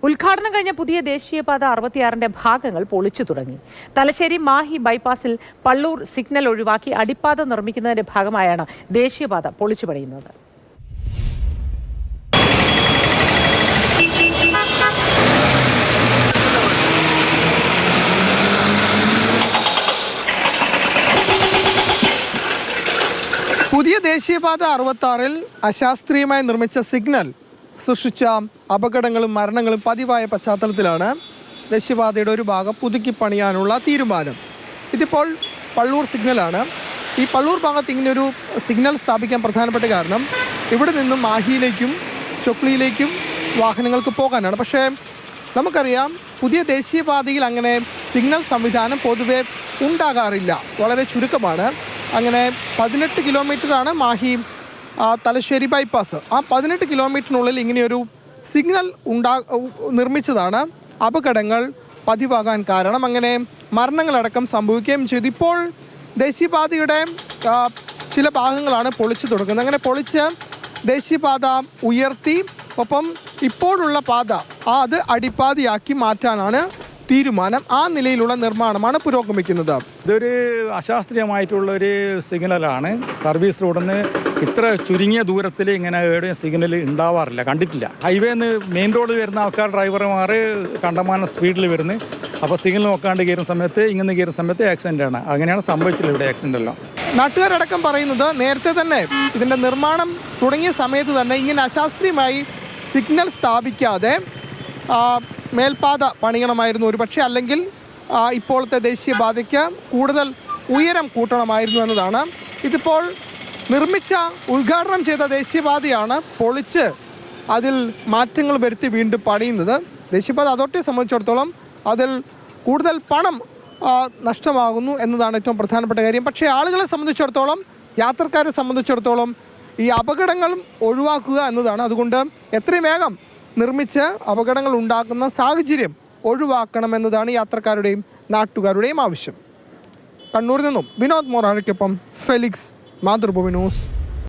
ഉദ്ഘാടനം കഴിഞ്ഞ പുതിയ ദേശീയപാത 66ന്റെ ഭാഗങ്ങൾ പൊളിച്ചു തുടങ്ങി. തലശ്ശേരി മാഹി ബൈപ്പാസിൽ പള്ളൂർ സിഗ്നൽ ഒഴിവാക്കി അടിപ്പാത നിർമ്മിക്കുന്നതിന്റെ ഭാഗമായാണ് ദേശീയപാത പൊളിച്ചു പണിയുന്നത്. പുതിയ ദേശീയപാത 66-ൽ അശാസ്ത്രീയമായി നിർമ്മിച്ച സിഗ്നൽ സൃഷ്ടിച്ച അപകടങ്ങളും മരണങ്ങളും പതിവായ പശ്ചാത്തലത്തിലാണ് ദേശീയപാതയുടെ ഒരു ഭാഗം പുതുക്കി പണിയാനുള്ള തീരുമാനം. ഇതിപ്പോൾ പള്ളൂർ സിഗ്നലാണ്. ഈ പള്ളൂർ ഭാഗത്ത് ഇങ്ങനെയൊരു സിഗ്നൽ സ്ഥാപിക്കാൻ പ്രധാനപ്പെട്ട കാരണം ഇവിടെ നിന്നും മാഹിയിലേക്കും ചൊക്ലിയിലേക്കും വാഹനങ്ങൾക്ക് പോകാനാണ്. പക്ഷേ നമുക്കറിയാം, പുതിയ ദേശീയപാതയിൽ അങ്ങനെ സിഗ്നൽ സംവിധാനം പൊതുവെ ഉണ്ടാകാറില്ല, വളരെ ചുരുക്കമാണ്. അങ്ങനെ 18 കിലോമീറ്ററാണ് മാഹി തലശ്ശേരി ബൈപ്പാസ്. ആ 18 കിലോമീറ്ററിനുള്ളിൽ ഇങ്ങനെയൊരു സിഗ്നൽ നിർമ്മിച്ചതാണ് അപകടങ്ങൾ പതിവാകാൻ കാരണം. അങ്ങനെ മരണങ്ങളടക്കം സംഭവിക്കുകയും ചെയ്തു. ഇപ്പോൾ ദേശീയപാതയുടെ ചില ഭാഗങ്ങളാണ് പൊളിച്ചു തുടങ്ങുന്നത്. അങ്ങനെ പൊളിച്ച് ദേശീയപാത ഉയർത്തി ഒപ്പം ഇപ്പോഴുള്ള പാത അത് അടിപ്പാതയാക്കി മാറ്റാനാണ് തീരുമാനം. ആ നിലയിലുള്ള നിർമ്മാണമാണ് പുരോഗമിക്കുന്നത്. ഇതൊരു അശാസ്ത്രീയമായിട്ടുള്ളൊരു സിഗ്നലാണ്. സർവീസ് റോഡിൽ നിന്ന് ഇത്ര ചുരുങ്ങിയ ദൂരത്തിൽ ഇങ്ങനെ എവിടെയും സിഗ്നൽ ഉണ്ടാവാറില്ല, കണ്ടിട്ടില്ല. ഹൈവേന്ന് മെയിൻ റോഡ് വരുന്ന ആൾക്കാർ ഡ്രൈവർമാർ കണ്ടമാനം സ്പീഡിൽ വരുന്നു. അപ്പോൾ സിഗ്നൽ നോക്കാണ്ട് കയറുന്ന സമയത്ത് ഇങ്ങനെ കയറുന്ന സമയത്ത് ആക്സിഡൻ്റ് ആണ്. അങ്ങനെയാണ് സംഭവിച്ചത് ഇവിടെ ആക്സിഡൻ്റ് എല്ലാം. നാട്ടുകാരടക്കം പറയുന്നത് നേരത്തെ തന്നെ ഇതിൻ്റെ നിർമ്മാണം തുടങ്ങിയ സമയത്ത് തന്നെ ഇങ്ങനെ അശാസ്ത്രീയമായി സിഗ്നൽ സ്ഥാപിക്കാതെ മേൽപ്പാത പണിയണമായിരുന്നു ഒരു പക്ഷേ, അല്ലെങ്കിൽ ഇപ്പോഴത്തെ ദേശീയപാതയ്ക്ക് കൂടുതൽ ഉയരം കൂട്ടണമായിരുന്നു എന്നതാണ്. ഇതിപ്പോൾ നിർമ്മിച്ച ഉദ്ഘാടനം ചെയ്ത ദേശീയപാതയാണ് പൊളിച്ച് അതിൽ മാറ്റങ്ങൾ വരുത്തി വീണ്ടും പണിയുന്നത്. ദേശീയപാത അതോറിറ്റിയെ സംബന്ധിച്ചിടത്തോളം അതിൽ കൂടുതൽ പണം നഷ്ടമാകുന്നു എന്നതാണ് ഏറ്റവും പ്രധാനപ്പെട്ട കാര്യം. പക്ഷേ ആളുകളെ സംബന്ധിച്ചിടത്തോളം, യാത്രക്കാരെ സംബന്ധിച്ചിടത്തോളം ഈ അപകടങ്ങളും ഒഴിവാക്കുക എന്നതാണ്. അതുകൊണ്ട് എത്രയും വേഗം നിർമ്മിച്ച് അപകടങ്ങൾ ഉണ്ടാക്കുന്ന സാഹചര്യം ഒഴിവാക്കണമെന്നതാണ് യാത്രക്കാരുടെയും നാട്ടുകാരുടെയും ആവശ്യം. കണ്ണൂരിൽ നിന്നും വിനോദ് മൊറാഴയ്ക്കൊപ്പം ഫെലിക്സ്, മാതൃഭൂമി ന്യൂസ്.